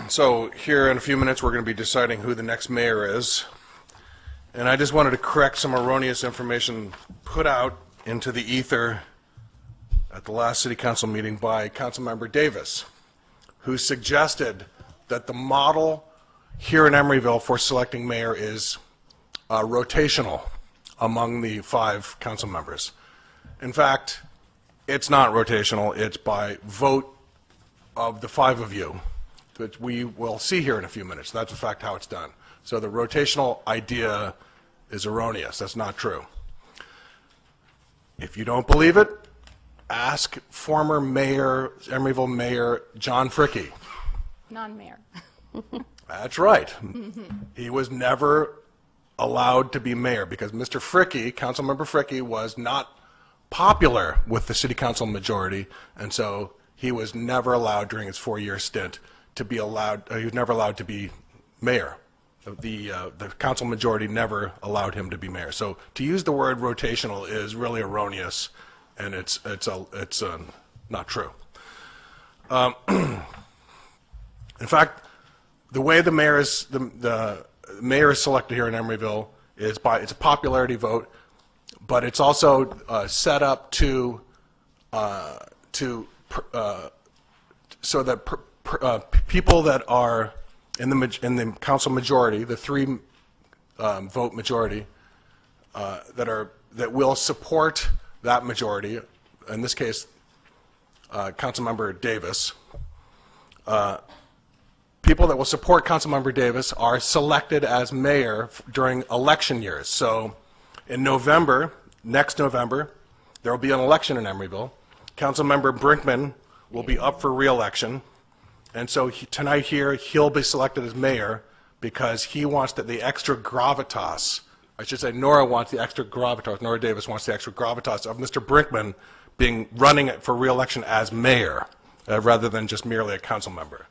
So here in a few minutes we're going to be deciding who the next mayor is. And I just wanted to correct some erroneous information put out into the ether at the last city council meeting by Councilmember Davis, who suggested that the model here in Emeryville for selecting mayor is rotational among the 5 council members. In fact, it's not rotational, it's by vote of the 5 of you, which we will see here in a few minutes. That's in fact how it's done. So the rotational idea is erroneous. That's not true. If you don't believe it, ask former mayor, Emeryville Mayor John Fricke. Non-mayor. That's right. He was never allowed to be mayor because Mr. Fricke, Councilmember Fricke, was not popular with the city council majority, and so he was never allowed during his 4-year stint to be allowed. He was never allowed to be mayor. The council majority never allowed him to be mayor. So to use the word rotational is really erroneous, and it's not true. In fact, the way the mayor is selected here in Emeryville is it's a popularity vote, but it's also set up so that people that are in the council majority, the 3 vote majority, that will support that majority. In this case, Councilmember Davis. People that will support Councilmember Davis are selected as mayor during election years. So in November, next November, there will be an election in Emeryville. Councilmember Brinkman will be up for re-election. And so tonight here, he'll be selected as mayor because he wants the extra gravitas. I should say Nora wants the extra gravitas. Nora Davis wants the extra gravitas of Mr. Brinkman running for re-election as mayor rather than just merely a council member.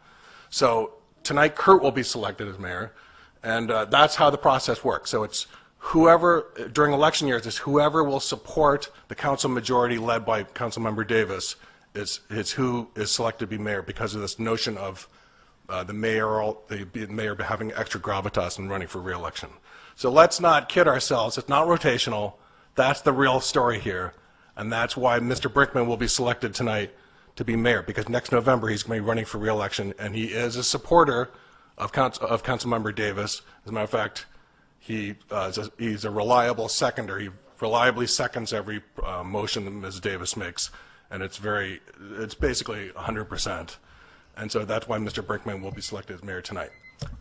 So tonight, Kurt will be selected as mayor, and that's how the process works. So it's whoever, during election years, it's whoever will support the council majority led by Councilmember Davis is who is selected to be mayor because of this notion of the mayor having extra gravitas and running for re-election. So let's not kid ourselves. It's not rotational. That's the real story here, and that's why Mr. Brinkman will be selected tonight to be mayor, because next November he's going to be running for re-election, and he is a supporter of Councilmember Davis. As a matter of fact, he's a reliable seconder. He reliably seconds every motion that Ms. Davis makes, and it's basically 100%. And so that's why Mr. Brinkman will be selected as mayor tonight.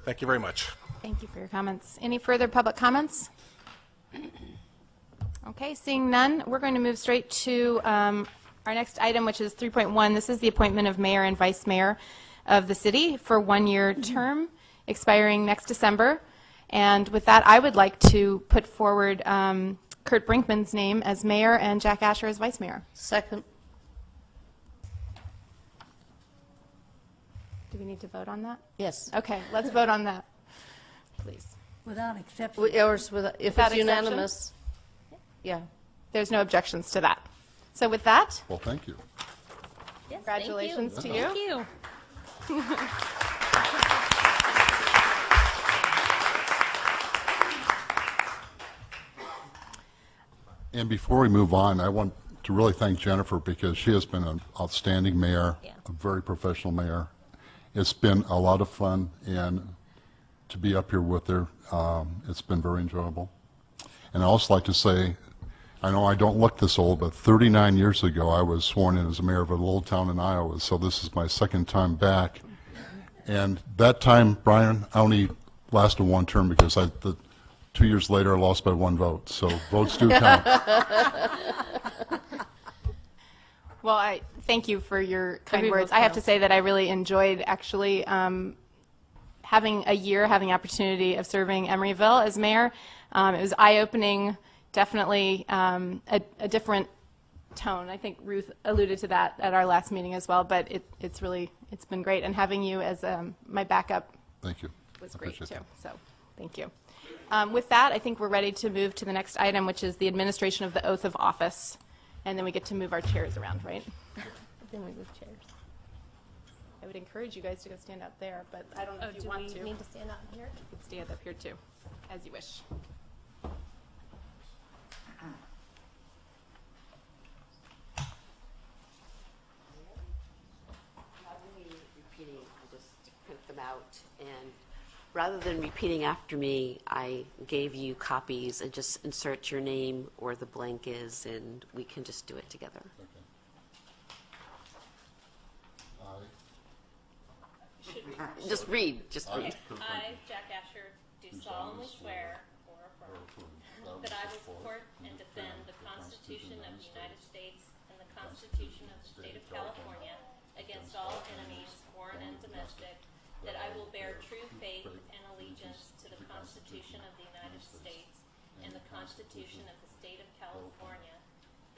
Thank you very much. Thank you for your comments. Any further public comments? Okay, seeing none, we're going to move straight to our next item, which is 3.1. This is the appointment of mayor and vice mayor of the city for 1-year term expiring next December. And with that, I would like to put forward Kurt Brinkman's name as mayor and Jack Asher as vice mayor. Second. Do we need to vote on that? Yes. Okay, let's vote on that, please. Without exception. If Without it's exception? unanimous. Yeah. There's no objections to that. So with that, Well, thank you. Yes, congratulations to you. Thank you. And before we move on, I want to really thank Jennifer because she has been an outstanding mayor, Yeah. a very professional mayor. It's been a lot of fun, and to be up here with her, it's been very enjoyable. And I'd also like to say, I know I don't look this old, but 39 years ago I was sworn in as a mayor of a little town in Iowa, so this is my second time back. And that time, Brian, I only lasted 1 term because 2 years later I lost by 1 vote, so votes do count. Well, I thank you for your kind Every words. vote I have to counts. say that I really enjoyed actually having the opportunity of serving Emeryville as mayor. It was eye-opening, definitely a different tone. I think Ruth alluded to that at our last meeting as well, but it's been great. And having you as my backup Thank you. was I great too. appreciate that. So thank you. With that, I think we're ready to move to the next item, which is the administration of the oath of office. And then we get to move our chairs around, right? Then we move chairs. I would encourage you guys to go stand out there, but I don't know if you want to. Do we need to stand up here? You can stand up here too, as you wish. Repeating, I just print them out, and rather than repeating after me, I gave you copies and just insert your name or the blank is, and we can just do it together. Just read, I, Jack Asher, do solemnly swear or affirm that I will support and defend the Constitution of the United States and the Constitution of the State of California against all enemies, foreign and domestic, that I will bear true faith and allegiance to the Constitution of the United States and the Constitution of the State of California,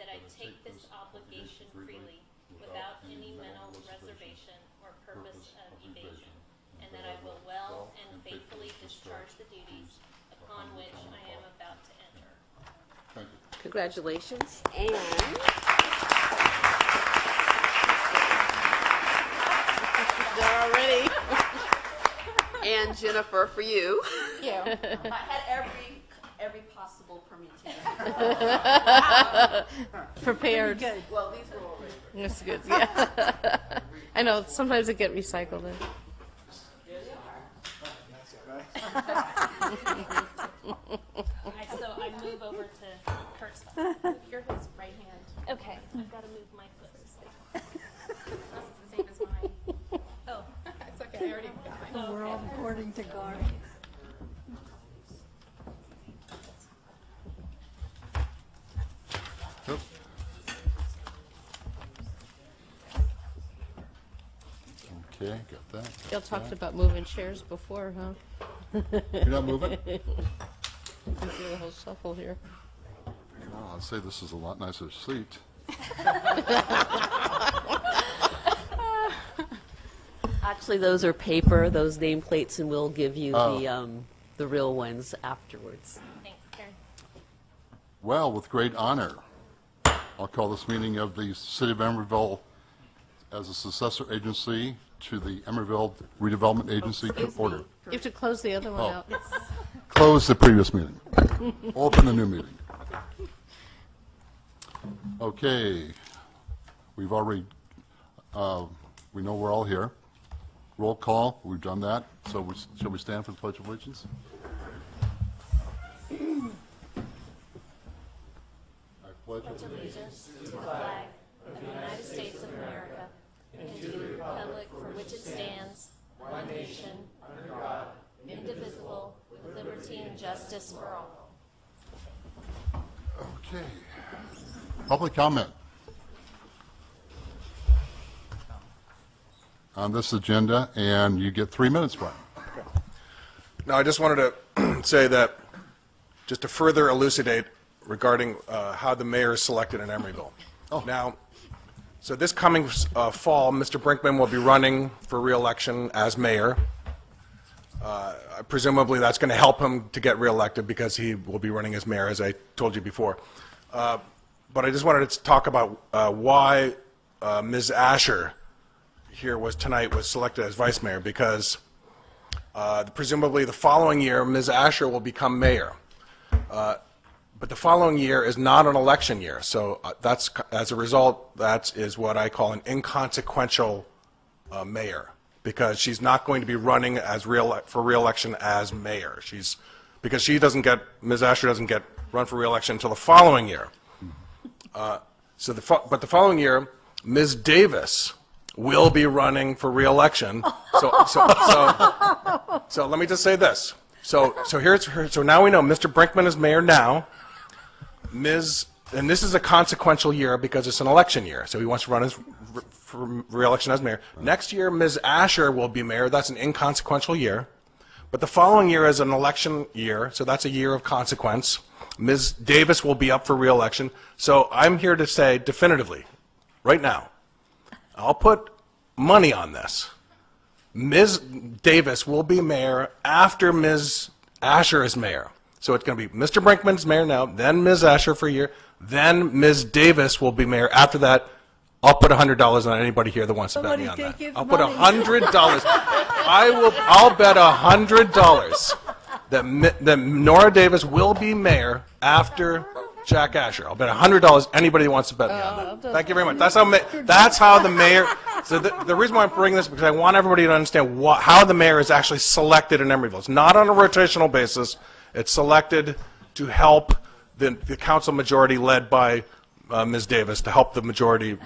that I take this obligation freely without any mental reservation or purpose of evasion, and that I will well and faithfully discharge the duties upon which I am about to enter. Congratulations, and They're already. and Jennifer for you. Thank you. I had every possible permutation. Prepared. Good. Well, these were already. That's good, yeah. I know, sometimes it get recycled in. So I move over to Kurt's spot. You're his right hand. Okay, I've got to move my foot. Unless it's the same as mine. Oh, It's okay, I already got mine. We're all according to God. Yep. Okay, got that. Y'all talked about moving chairs before, huh? You're not moving? We do a whole shuffle here. Well, I'd say this is a lot nicer seat. Actually, those are paper, those nameplates, and we'll give you the real ones afterwards. thanks, Karen. Well, with great honor, I'll call this meeting of the City of Emeryville as a successor agency to the Emeryville Redevelopment Agency to order. You have to close the other one Oh. out. Close the previous meeting. Open the new meeting. Okay. We've already, we know we're all here. Roll call, we've done that. So shall we stand for the Pledge of Allegiance? I pledge Allegiance to the flag of the United States of America and to the republic for which it stands, one nation, under God, indivisible, with liberty and justice for all. Okay. Public comment on this agenda, and you get 3 minutes, Brian. Now, I just wanted to say that, just to further elucidate regarding how the mayor is selected in Emeryville. Oh. Now, so this coming fall, Mr. Brinkman will be running for re-election as mayor. Presumably, that's going to help him to get reelected because he will be running as mayor, as I told you before. But I just wanted to talk about why Ms. Asher here was selected as vice mayor, because presumably the following year, Ms. Asher will become mayor. But the following year is not an election year, so that's, as a result, that is what I call an inconsequential mayor, because she's not going to be running as for re-election as mayor. Because Ms. Asher doesn't get run for re-election until the following year. But the following year, Ms. Davis will be running for re-election. So let me just say this. So now we know Mr. Brinkman is mayor now. And this is a consequential year because it's an election year. So he wants to run for re-election as mayor. Next year, Ms. Asher will be mayor. That's an inconsequential year. But the following year is an election year, so that's a year of consequence. Ms. Davis will be up for re-election. So I'm here to say definitively, right now, I'll put money on this. Ms. Davis will be mayor after Ms. Asher is mayor. So it's going to be Mr. Brinkman's mayor now, then Ms. Asher for a year, then Ms. Davis will be mayor after that I'll put $100 on anybody here that wants to bet me on Somebody that. take his I'll put money. $100. I'll bet $100 that Nora Davis will be mayor after Jack Asher. I'll bet $100 anybody who wants to bet me on that. Thank you very much. That's how the mayor. So the reason why I'm bringing this is because I want everybody to understand how the mayor is actually selected in Emeryville. It's not on a rotational basis. It's selected to help the council majority led by Ms. Davis to help the majority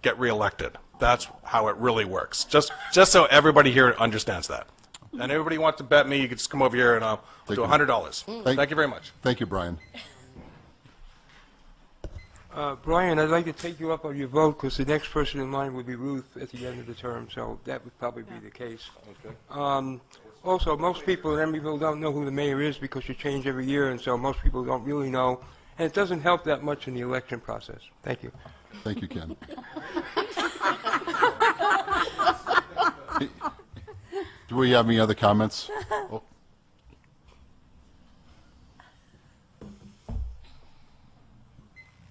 get reelected. That's how it really works. Just so everybody here understands that. And everybody who wants to bet me, you can just come over here and I'll do $100. Thank you very much. Thank you, Brian. Brian, I'd like to take you up on your vote because the next person in line would be Ruth at the end of the term, so that would probably be the case. Okay. Also, most people in Emeryville don't know who the mayor is because you change every year, and so most people don't really know, and it doesn't help that much in the election process. Thank you. Thank you, Ken. Do we have any other comments? Oh,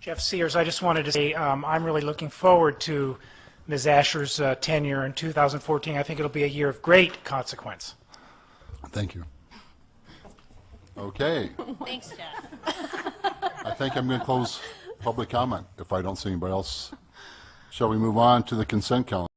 Jeff Sears, I just wanted to say I'm really looking forward to Ms. Asher's tenure in 2014. I think it'll be a year of great consequence. thank you. Okay. Thanks, Jeff. I think I'm going to close public comment if I don't see anybody else. Shall we move on to the consent calendar?